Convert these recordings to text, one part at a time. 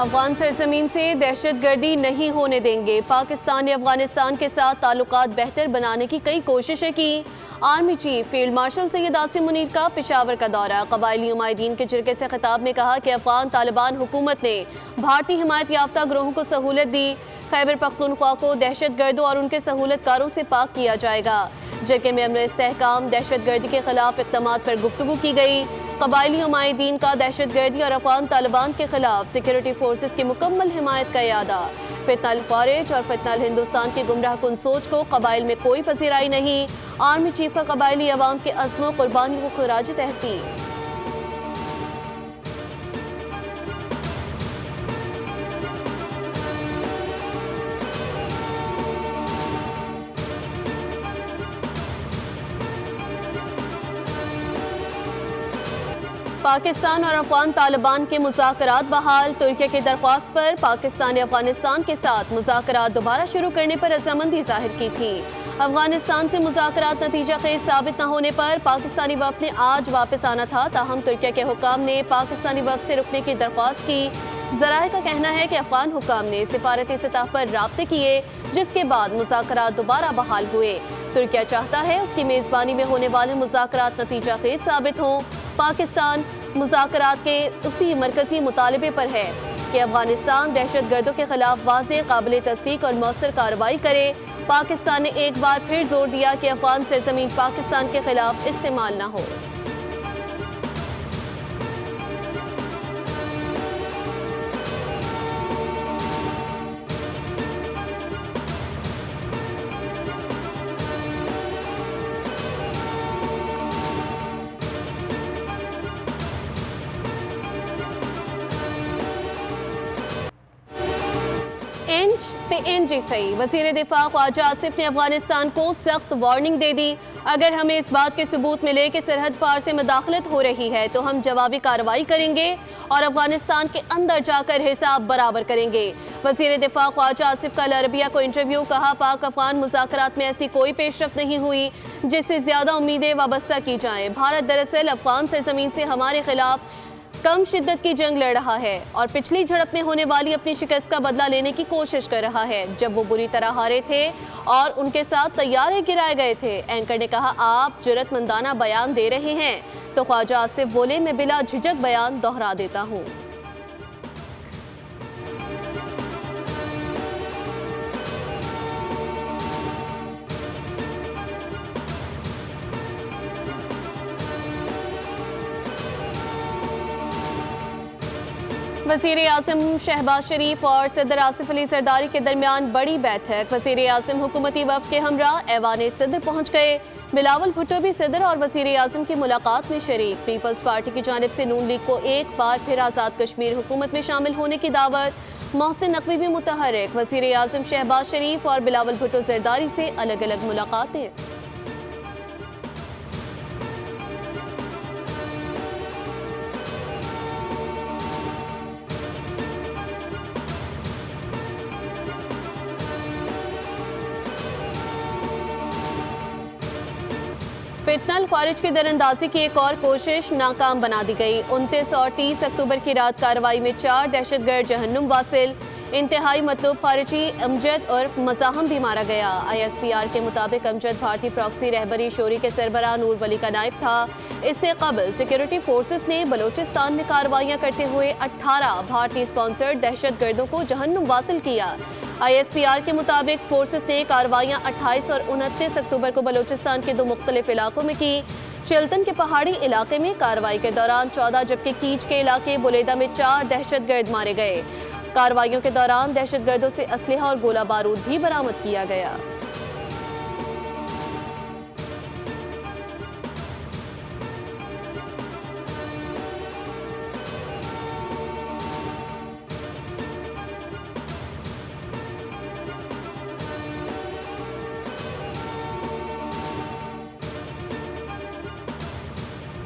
अफगान सरजमीन से दहशतगर्दी नहीं होने देंगे। पाकिस्तान ने अफगानिस्तान के साथ ताल्लुकात बेहतर बनाने की कई कोशिशें की। Army chief field marshal Syed Asim Munir का पेशावर का दौरा। कबायली उमायदीन के जिरगे से खिताब में कहा कि अफगान तालिबान हुकूमत ने भारतीय हिमायत याफ्ता ग्रोहों को सहूलत दी। खैबर पख्तूनख्वा को दहशतगर्दों और उनके सहूलतकारों से पाक किया जाएगा। जरगे में अमन इस्तेहकाम दहशतगर्दी के खिलाफ इक़दामात पर गुफ्तगू की गई। कबायली उमायदीन का दहशतगर्दी और अफगान तालिबान के खिलाफ सिक्योरिटी फोर्सेस की मुकम्मल हिमायत का इरादा। फितनल ख़ारिज और फितनल हिंदुस्तान की गुमराह कुन सोच को कबाइल में कोई पसीराई नहीं। आर्मी चीफ का कबायली अवाम के अज़्म कुर्बानी को खराज तहसीन। पाकिस्तान और अफगान तालिबान के मुज़ाकरात बहाल। तुर्की की दरख्वास्त पर पाकिस्तान ने अफगानिस्तान के साथ मुज़ाकरात दोबारा शुरू करने पर रजामंदी जाहिर की थी। अफगानिस्तान से मुज़ाकरात नतीजा खेज साबित न होने पर पाकिस्तानी वफ़द ने आज वापस आना था। ताहम तुर्की के हुक्काम ने पाकिस्तानी वफ़द से रुकने की दरख्वास्त की। ज़राए का कहना है कि अफगान हुक्काम ने सिफारती सतह पर राब्ते किए, जिसके बाद मुज़ाकरात दोबारा बहाल हुए। तुर्की चाहता है उसकी मेज़बानी में होने वाले मुज़ाकरात नतीजा खेज साबित हों। पाकिस्तान मुज़ाकरात के उसी मरकज़ी मुतालबे पर है कि अफगानिस्तान दहशतगर्दों के खिलाफ वाज़ेह, काबिल तस्दीक और मौसर कार्रवाई करे। पाकिस्तान ने एक बार फिर जोर दिया कि अफगान सरजमीन पाकिस्तान के खिलाफ इस्तेमाल न हो। इंच सही। वज़ीर दिफा ख्वाजा आसिफ ने अफगानिस्तान को सख्त वार्निंग दे दी। अगर हमें इस बात के सबूत मिले कि सरहद पार से मदाखलत हो रही है तो हम जवाबी कार्रवाई करेंगे और अफगानिस्तान के अंदर जाकर हिसाब बराबर करेंगे। वज़ीर दिफा ख्वाजा आसिफ का अल अरबिया को इंटरव्यू। कहा, पाक अफगान मुज़ाकरात में ऐसी कोई पेशरफ्त नहीं हुई जिससे ज्यादा उम्मीदें वाबस्ता की जाएं। भारत दरअसल अफगान सरजमीन से हमारे खिलाफ कम शिद्दत की जंग लड़ रहा है और पिछली झड़प में होने वाली अपनी शिकस्त का बदला लेने की कोशिश कर रहा है, जब वो बुरी तरह हारे थे और उनके साथ तैयारे गिराए गए थे। एंकर ने कहा, आप जुर्रतमंदाना बयान दे रहे हैं, तो ख्वाजा आसिफ बोले, मैं बिला झिझक बयान दोहरा देता हूँ। वज़ीर आज़म शहबाज शरीफ और सदर आसिफ अली जरदारी के दरमियान बड़ी बैठक। वज़ीर आज़म हुकूमती वफ़द के हमरा ऐवान सदर पहुँच गए। बिलावल भुट्टो भी सदर और वज़ीर आज़म की मुलाकात में शरीक। पीपल्स पार्टी की जानिब से नून लीग को एक बार फिर आज़ाद कश्मीर हुकूमत में शामिल होने की दावत। मोहसिन नकवी भी मुतहर्रिक। वज़ीर आज़म शहबाज शरीफ और बिलावल भुट्टो जरदारी से अलग अलग मुलाकातें। फितनल ख़ारिज की दरअंदाजी की एक और कोशिश नाकाम बना दी गई। 29 और 30 अक्टूबर की रात कार्रवाई में 4 दहशतगर्द जहन्नुम वासिल। इंतहाई मतलब खारिजी अमजद उर्फ मज़ाहम भी मारा गया। ISPR के मुताबिक अमजद भारतीय प्रॉक्सी रहबरी शोरी के सरबराह नूर वली का नायब था। इससे कबल सिक्योरिटी फोर्सेस ने बलोचिस्तान में कार्रवाइयाँ करते हुए 18 भारतीय स्पॉन्सर्ड दहशतगर्दों को जहन्नुम वासिल किया। ISPR के मुताबिक फोर्सेस ने कार्रवाइयाँ 28 और 29 अक्टूबर को बलोचिस्तान के 2 मुख्तलिफ इलाकों में की। चिल्तन के पहाड़ी इलाके में कार्रवाई के दौरान 14, जबकि कीच के इलाके बुलेदा में 4 दहशतगर्द मारे गए। कार्रवाइयों के दौरान दहशतगर्दों से असलहा और गोला बारूद भी बरामद किया गया।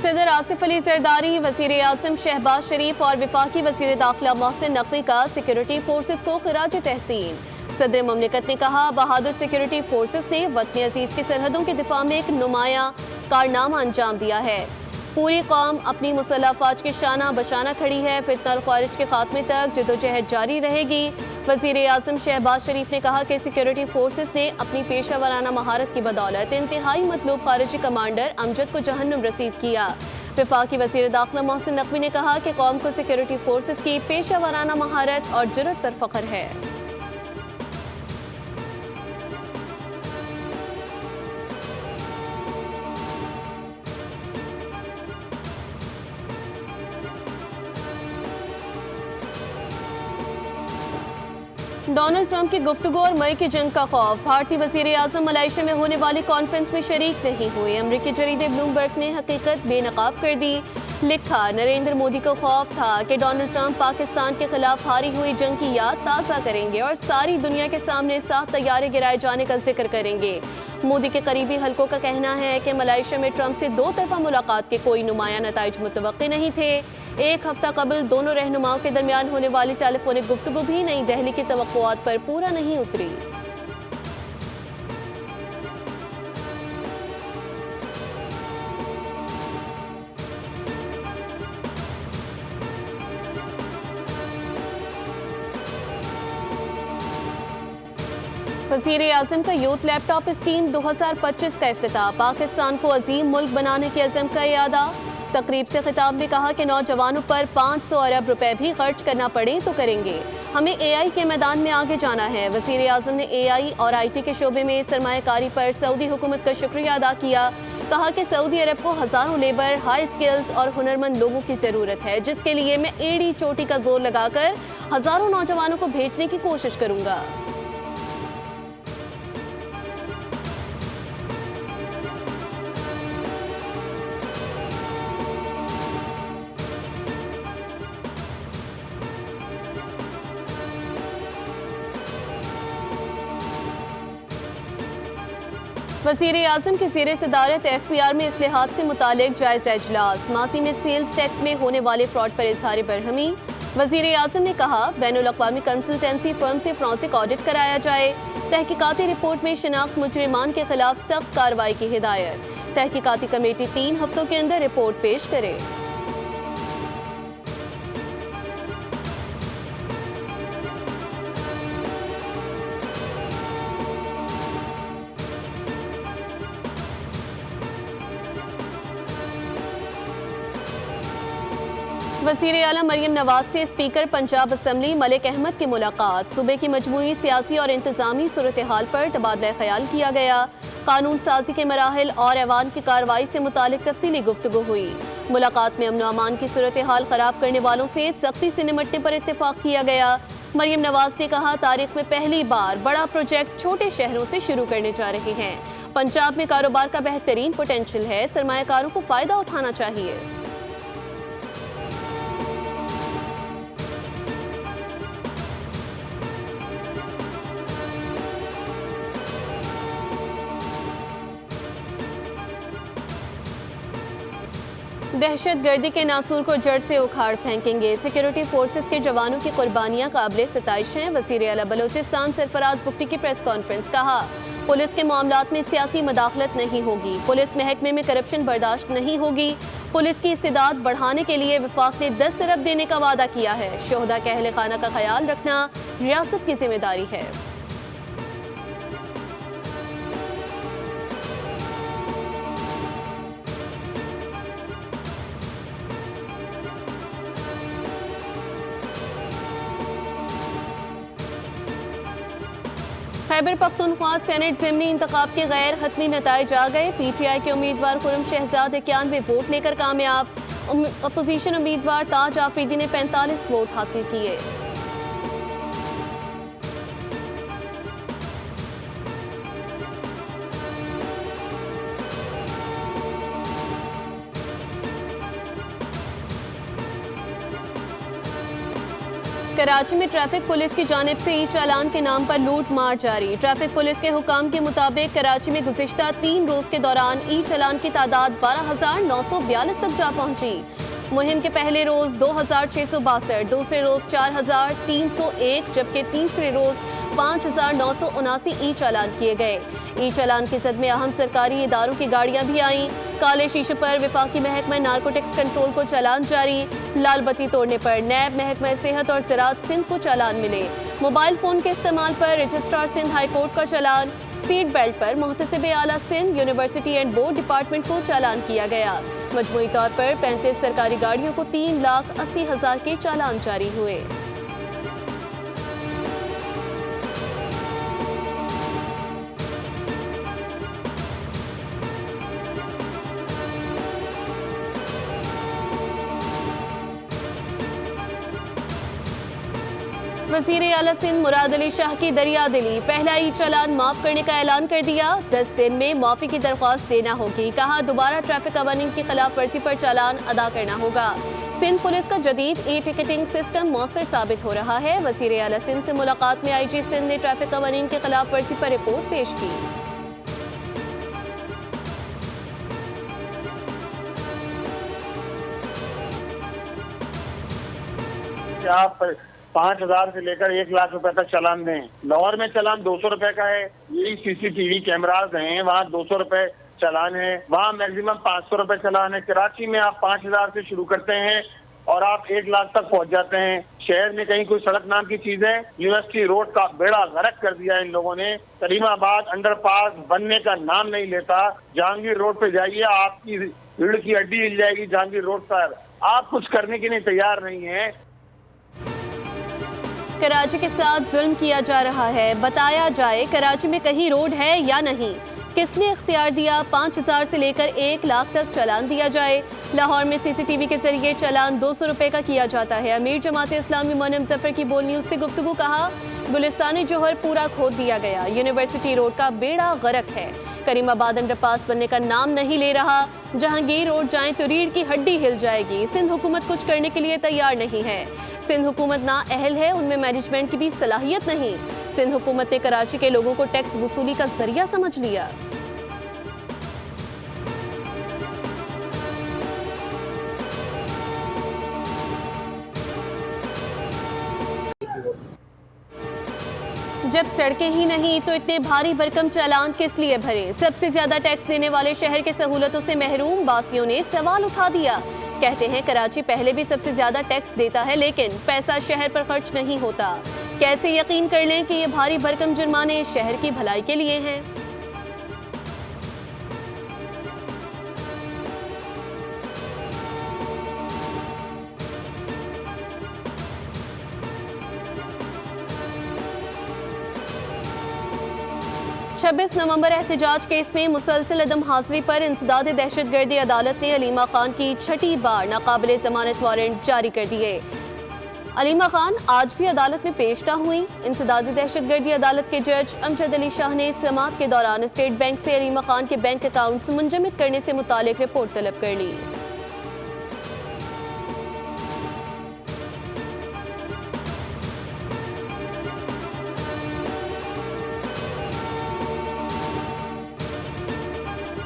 सदर आसिफ अली जरदारी, वज़ीर आज़म शहबाज शरीफ और वफाकी वज़ीर दाखिला मोहसिन नकवी का सिक्योरिटी फोर्सेस को खिराज तहसीन। सदर ममलिकत ने कहा, बहादुर सिक्योरिटी फोर्सेस ने वतन अजीज की सरहदों के दिफा में एक नुमाया कारनामा अंजाम दिया है। पूरी कौम अपनी मुसल्लह अफवाज के शाना बशाना खड़ी है। फितना और ख्वारिज के खात्मे तक जदोजहद जारी रहेगी। वज़ीर आज़म शहबाज शरीफ ने कहा कि सिक्योरिटी फोर्सेस ने अपनी पेशा वाराना महारत की बदौलत इंतहाई मतलूब खारिजी कमांडर अमजद को जहन्नुम रसीद किया। वफाकी वज़ीर दाखिला मोहसिन नकवी ने कहा कि कौम को सिक्योरिटी फोर्सेस की पेशा वाराना महारत और जुर्रत पर फख्र है। डोनाल्ड ट्रंप की गुफ्तगू और मई की जंग का खौफ। भारतीय वज़ीर आज़म मलेशिया में होने वाली कॉन्फ्रेंस में शरीक नहीं हुए। अमरीकी जरीदे ब्लूमबर्ग ने हकीकत बेनकाब कर दी। लिखा, नरेंद्र मोदी को खौफ था कि डोनाल्ड ट्रंप पाकिस्तान के खिलाफ हारी हुई जंग की याद ताज़ा करेंगे और सारी दुनिया के सामने 7 तैयारे गिराए जाने का जिक्र करेंगे। मोदी के करीबी हलकों का कहना है कि मलेशिया में ट्रंप से 2 तरफा मुलाकात के कोई नुमाया नताइज मुतवक्की नहीं थे। एक हफ्ता कबल दोनों रहनुमाओं के दरमियान होने वाली टेलीफोनिक गुफ्तगू भी नई दिल्ली की तवक्कुआत पर पूरा नहीं उतरी। वज़ीर आज़म का यूथ लैपटॉप स्कीम 2025 का इफ्तिताह। पाकिस्तान को अजीम मुल्क बनाने के अज़म का इरादा। तकरीब से खिताब में कहा कि नौजवानों पर 500 अरब रुपए भी खर्च करना पड़े तो करेंगे। हमें AI के मैदान में आगे जाना है। वज़ीर आज़म ने AI और IT के शोबे में सरमायाकारी पर सऊदी हुकूमत का शुक्रिया अदा किया। कहा कि सऊदी अरब को हज़ारों लेबर, हाई स्किल्स और हुनरमंद लोगों की ज़रूरत है, जिसके लिए मैं एड़ी चोटी का जोर लगाकर हज़ारों नौजवानों को भेजने की कोशिश करूँगा। वज़ीर आज़म की ज़ेर सदारत FPR में इस्लाहात से मुतालिक जायज़ा इजलास। मासी में सेल्स टैक्स में होने वाले फ्रॉड पर इज़हार बरहमी। वज़ीर आज़म ने कहा, बैनुल अक़वामी कंसल्टेंसी फर्म से फोरेंसिक ऑडिट कराया जाए। तहकीकाती रिपोर्ट में शिनाख्त मुजरिमान के खिलाफ सख्त कार्रवाई की हिदायत। तहकीकाती कमेटी 3 हफ्तों के अंदर रिपोर्ट पेश करे। वज़ीर आला मरियम नवाज से स्पीकर पंजाब असम्बली मलिक अहमद की मुलाकात। सूबे की मजमूई सियासी और इंतजामी सूरत हाल पर तबादला ख्याल किया गया। कानून साजी के मराहिल और ऐवान की कार्रवाई से मुतालिक तफसीली गुफ्तगू हुई। मुलाकात में अमन अमान की सूरत हाल खराब करने वालों से सख्ती से निपटने पर इत्तेफाक किया गया। मरियम नवाज ने कहा, तारीख में पहली बार बड़ा प्रोजेक्ट छोटे शहरों से शुरू करने जा रहे हैं। पंजाब में कारोबार का बेहतरीन पोटेंशियल है, सरमायाकारों को फायदा उठाना चाहिए। दहशत गर्दी के नासूर को जड़ से उखाड़ फेंकेंगे। सिक्योरिटी फोर्सेस के जवानों की कुर्बानियां काबिले सताइश हैं। वज़ीर आला बलोचिस्तान सरफराज बुख्ती की प्रेस कॉन्फ्रेंस। कहा, पुलिस के मामलात में सियासी मदाखलत नहीं होगी। पुलिस महकमे में करप्शन बर्दाश्त नहीं होगी। पुलिस की इस्तिदाद बढ़ाने के लिए वफाक ने 10 अरब देने का वादा किया है। शोहदा के अहले खाना का ख्याल रखना रियासत की जिम्मेदारी है। खैबर पख्तूनख्वा सेनेट ज़िमनी इंतखाब के गैर हतमी नताइज आ गए। PTI के उम्मीदवार खुर्रम शहजाद 91 वोट लेकर कामयाब। अपोजिशन उम्मीदवार ताज आफरीदी ने 45 वोट हासिल किए। कराची में ट्रैफिक पुलिस की जानिब से ई चालान के नाम पर लूट मार जारी। ट्रैफिक पुलिस के हुकाम के मुताबिक कराची में गुज़िश्ता 3 रोज के दौरान ई चालान की तादाद 12,942 तक जा पहुंची। मुहिम के पहले रोज 2,662, दूसरे रोज 4,301 जबकि तीसरे रोज 5,979 ई चालान किए गए। ई चालान की जद में अहम सरकारी इदारों की गाड़ियां भी आईं। काले शीशे पर विफाकी महकमा नारकोटिक्स कंट्रोल को चालान जारी। लाल बत्ती तोड़ने पर नैब, महकमा सेहत और ज़राअत सिंध को चालान मिले। मोबाइल फोन के इस्तेमाल पर रजिस्ट्रार सिंध हाई कोर्ट का चालान। सीट बेल्ट पर मुहतसिब आला Sindh university and board department को चालान किया गया। मजमूई तौर पर 35 सरकारी गाड़ियों को 3,80,000 के चालान जारी हुए। वज़ीर आला सिंध मुराद अली शाह की दरिया दिली, पहला ई चालान माफ करने का ऐलान कर दिया। 10 दिन में माफी की दरख्वास्त देना होगी। कहा दोबारा ट्रैफिक कवानीन की खिलाफ वर्जी पर चालान अदा करना होगा। सिंध पुलिस का जदीद ई टिकटिंग सिस्टम मौसर साबित हो रहा है। वज़ीर आला सिंध से मुलाकात में IG सिंध ने ट्रैफिक कवानीन की खिलाफ वर्जी पर रिपोर्ट पेश की। आप 5,000 से लेकर 1 लाख रुपए तक चालान दें। लाहौर में चालान 200 रुपए का है। यही CCTV कैमराज हैं, वहाँ 200 रुपए चालान है। वहाँ मैक्सिमम 500 रुपए चालान है। कराची में आप 5,000 से शुरू करते हैं और आप 1 लाख तक पहुँच जाते हैं। शहर में कहीं कोई सड़क नाम की चीज है। यूनिवर्सिटी रोड का बेड़ा गर्क कर दिया इन लोगों ने। करीमाबाद अंडरपास बनने का नाम नहीं लेता। जहांगीर रोड पे जाइए, आपकी रीढ़ की हड्डी हिल जाएगी जहांगीर रोड पर। आप कुछ करने के लिए तैयार नहीं है। कराची के साथ जुल्म किया जा रहा है, बताया जाए कराची में कहीं रोड है या नहीं। किसने इख्तियार दिया 5,000 से लेकर 1 लाख तक चालान दिया जाए। लाहौर में CCTV के जरिए चालान 200 रुपए का किया जाता है। अमीर जमात इस्लामी मोनम जफर की बोल न्यूज से गुफ्तगू। कहा गुलिस्तान जोहर पूरा खोद दिया गया। यूनिवर्सिटी रोड का बेड़ा गर्क है। करीमाबाद अंडरपास बनने का नाम नहीं ले रहा। जहांगीर रोड जाएं तो रीढ़ की हड्डी हिल जाएगी। सिंध हुकूमत कुछ करने के लिए तैयार नहीं है। सिंध हुकूमत ना अहल है, उनमें मैनेजमेंट की भी सलाहियत नहीं। सिंध हुकूमत ने कराची के लोगों को टैक्स वसूली का जरिया समझ लिया। जब सड़कें ही नहीं तो इतने भारी भरकम चालान किस लिए भरे। सबसे ज्यादा टैक्स देने वाले शहर के सहूलतों से महरूम बासियों ने सवाल उठा दिया। कहते हैं कराची पहले भी सबसे ज्यादा टैक्स देता है, लेकिन पैसा शहर पर खर्च नहीं होता। कैसे यकीन कर लें कि ये भारी भरकम जुर्माने शहर की भलाई के लिए हैं। 26 नवंबर एहतजाज केस में मुसलसल अदम हाजिरी पर इंसदाद दहशतगर्दी अदालत ने अलीमा खान की छठी बार नाकाबिले जमानत वारंट जारी कर दिए। अलीमा खान आज भी अदालत में पेश न हुई। इंसदादी दहशतगर्दी अदालत के जज अमजद अली शाह ने समाअत के दौरान स्टेट बैंक से अलीमा खान के बैंक अकाउंट्स मुंजमद करने से मुतालिक रिपोर्ट तलब कर ली।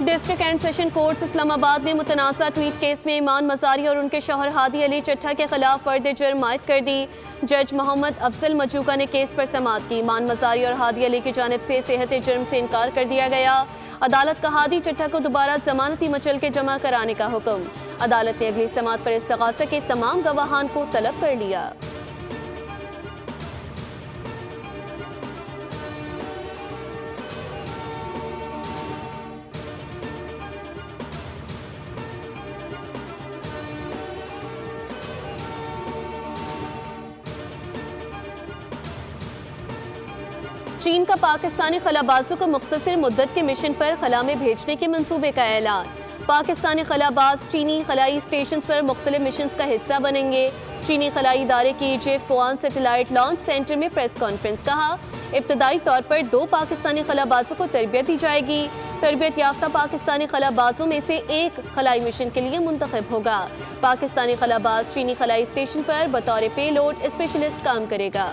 District and session court Islamabad ने मुतनाज़ा ट्वीट केस में ईमान मज़ारी और उनके शौहर हादी अली चट्ठा के खिलाफ फर्द जुर्म आयद कर दी। जज मोहम्मद अफजल मचूका ने केस पर समाअत की। ईमान मज़ारी और हादी अली की जानिब से सेहत जुर्म से इनकार कर दिया गया। अदालत का हादी चट्ठा को दोबारा जमानती मचल के जमा कराने का हुक्म। अदालत ने अगली समाअत पर इस्तगासा के तमाम गवाहान को तलब कर लिया। चीन का पाकिस्तानी खलाबाजों को मुख्तसर मुद्दत के मिशन पर खला में भेजने के मंसूबे का ऐलान। पाकिस्तानी खलाबाज चीनी खलाई स्टेशन पर मुख्तलिफ मिशन का हिस्सा बनेंगे। चीनी खलाई इदारे की Jeff Kuan satellite launch centre में प्रेस कॉन्फ्रेंस। कहा इब्तदाई तौर पर 2 पाकिस्तानी खलाबाजों को तरबियत दी जाएगी। तरबियत याफ्ता पाकिस्तानी खलाबाजों में से एक खलाई मिशन के लिए मुंतखब होगा। पाकिस्तानी खलाबाज चीनी खलाई स्टेशन पर बतौर पेलोड स्पेशलिस्ट काम करेगा।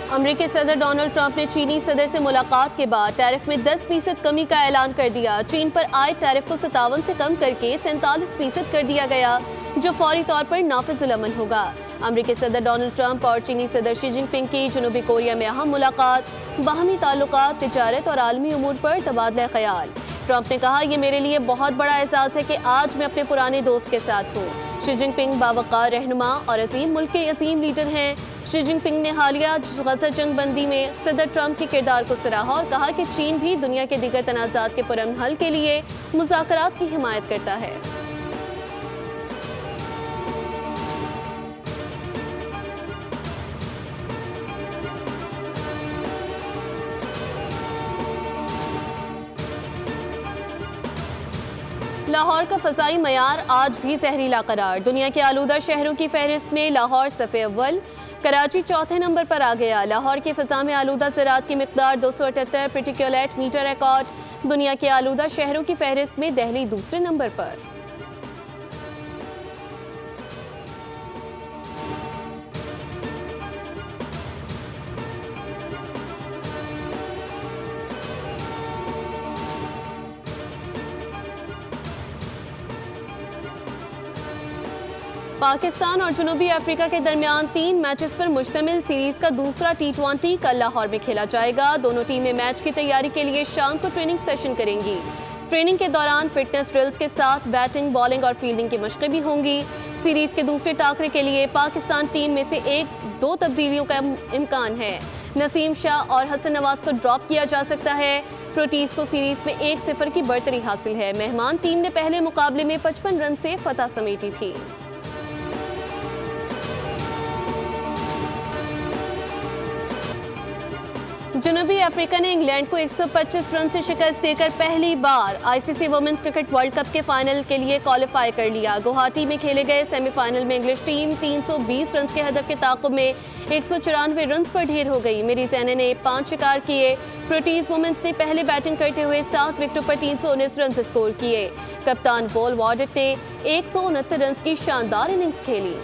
अमेरिकी सदर डोनाल्ड ट्रंप ने चीनी सदर से मुलाकात के बाद टैरिफ में 10% कमी का ऐलान कर दिया। चीन पर आए टैरिफ को 57 से कम करके 47% कर दिया गया, जो फौरी तौर पर नाफिजुल अमल होगा। अमेरिकी सदर डोनाल्ड ट्रंप और चीनी सदर शी जिनपिंग की जनूबी कोरिया में अहम मुलाकात, बाहमी ताल्लुकात, तिजारत और आलमी उमूर पर तबादला ख्याल। ट्रंप ने कहा, यह मेरे लिए बहुत बड़ा एहसास है कि आज मैं अपने पुराने दोस्त के साथ हूँ। शी जिनपिंग बावकार रहनुमा और अजीम मुल्क के अजीम लीडर हैं। शी जिनपिंग ने हालिया गजा जंग बंदी में सदर ट्रंप के किरदार को सराहा और कहा कि चीन भी दुनिया के दीगर तनाज़ात के पुरअमन हल के लिए मुज़ाकरात की हिमायत करता है। लाहौर का फ़ज़ाई मयार आज भी जहरीला करार। दुनिया के आलूदा शहरों की फहरिस्त में लाहौर सफ़े अव्वल, कराची चौथे नंबर पर आ गया। लाहौर की फ़ज़ा में आलूदा ज़रात की मिक़दार 278 पार्टिकुलेट मीटर रिकॉर्ड। दुनिया के आलूदा शहरों की फहरिस्त में दिल्ली दूसरे नंबर पर। पाकिस्तान और जनूबी अफ्रीका के दरमियान 3 मैचेस पर मुश्तमिल सीरीज का दूसरा T20 कल लाहौर में खेला जाएगा। दोनों टीमें मैच की तैयारी के लिए शाम को ट्रेनिंग सेशन करेंगी। ट्रेनिंग के दौरान फिटनेस ड्रिल्स के साथ बैटिंग, बॉलिंग और फील्डिंग की मशक़ें भी होंगी। सीरीज के दूसरे टाकरे के लिए पाकिस्तान टीम में से 1-2 तब्दीलियों का इम्कान है। नसीम शाह और हसन नवाज को ड्रॉप किया जा सकता है। प्रोटीज को सीरीज में 1-0 की बढ़तरी हासिल है। मेहमान टीम ने पहले मुकाबले में 55 रन से फतह समेटी थी। जनूबी अफ्रीका ने इंग्लैंड को 125 रन से शिकस्त देकर पहली बार ICC women's cricket world cup के फाइनल के लिए क्वालिफाई कर लिया। गुवाहाटी में खेले गए सेमीफाइनल में इंग्लिश टीम 320 रन के हदफ के ताक़ुब में 194 रन पर ढेर हो गई। मेरी जैने ने 5 शिकार किए। प्रोटीज वुमेन्स ने पहले बैटिंग करते हुए 7 विकेटों पर 319 रन स्कोर किए। कप्तान पॉल वॉर्डेट ने 169 रन की शानदार इनिंग्स खेली।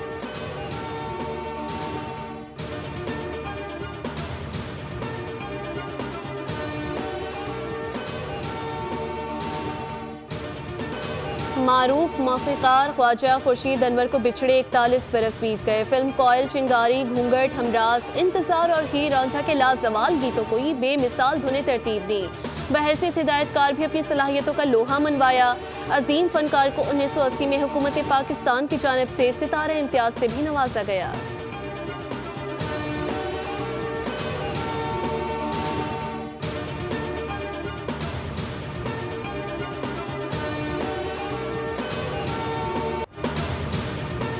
मारूफ मौसीकार ख्वाजा खुर्शीद अनवर को बिछड़े 41 बरस बीत गए। फिल्म कोयल, चिंगारी, घूंघट, हमराज, इंतजार और हीर रांझा के लाजवाल गीतों को ही बेमिसाल धुनें तरतीब दी। बहैसियत हिदायतकार भी अपनी सलाहियतों का लोहा मनवाया। अजीम फनकार को 1980 में हुकूमत पाकिस्तान की जानिब से सितारा इम्तियाज से भी नवाजा गया।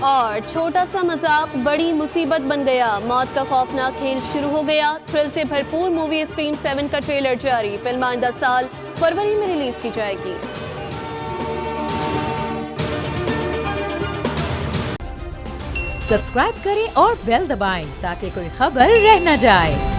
और छोटा सा मजाक बड़ी मुसीबत बन गया। मौत का खौफनाक खेल शुरू हो गया। थ्रिल से भरपूर मूवी स्क्रीम 7 का ट्रेलर जारी। फिल्म आइंदा साल फरवरी में रिलीज की जाएगी। सब्सक्राइब करें और बेल दबाएं ताकि कोई खबर रह न जाए।